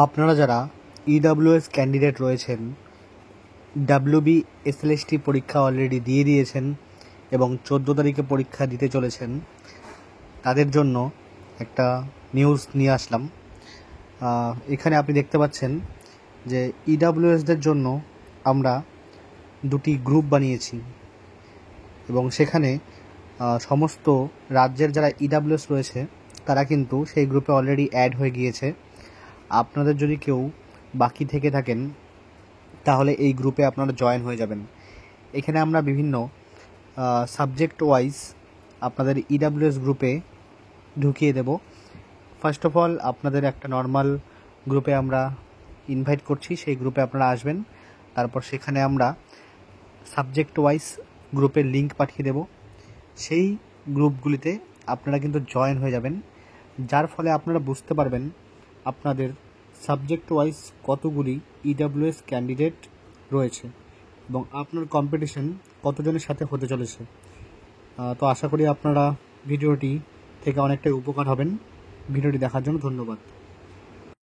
আপনারা যারা EWS candidate রয়েছেন, ডাব্লিউবি এসএলএসটি পরীক্ষা অলরেডি দিয়ে দিয়েছেন এবং 14 তারিখে পরীক্ষা দিতে চলেছেন, তাদের জন্য একটা নিউজ নিয়ে আসলাম। এখানে আপনি দেখতে পাচ্ছেন যে ইডব্লিউএসদের জন্য আমরা দুটি গ্রুপ বানিয়েছি এবং সেখানে সমস্ত রাজ্যের যারা ইডব্লিউএস রয়েছে তারা কিন্তু সেই গ্রুপে অলরেডি অ্যাড হয়ে গিয়েছে। আপনাদের যদি কেউ বাকি থেকে থাকেন তাহলে এই গ্রুপে আপনারা জয়েন হয়ে যাবেন। এখানে আমরা বিভিন্ন সাবজেক্ট ওয়াইজ আপনাদের ইডব্লিউএস গ্রুপে ঢুকিয়ে দেব। ফার্স্ট অফ অল আপনাদের একটা নর্মাল গ্রুপে আমরা ইনভাইট করছি, সেই গ্রুপে আপনারা আসবেন। তারপর সেখানে আমরা সাবজেক্ট ওয়াইজ গ্রুপের লিঙ্ক পাঠিয়ে দেব। সেই গ্রুপগুলিতে আপনারা কিন্তু জয়েন হয়ে যাবেন, যার ফলে আপনারা বুঝতে পারবেন আপনাদের সাবজেক্ট ওয়াইজ কতগুলি ইডব্লিউএস ক্যান্ডিডেট রয়েছে এবং আপনার কম্পিটিশন কতজনের সাথে হতে চলেছে। তো আশা করি আপনারা ভিডিওটি থেকে অনেকটাই উপকার হবেন। ভিডিওটি দেখার জন্য ধন্যবাদ।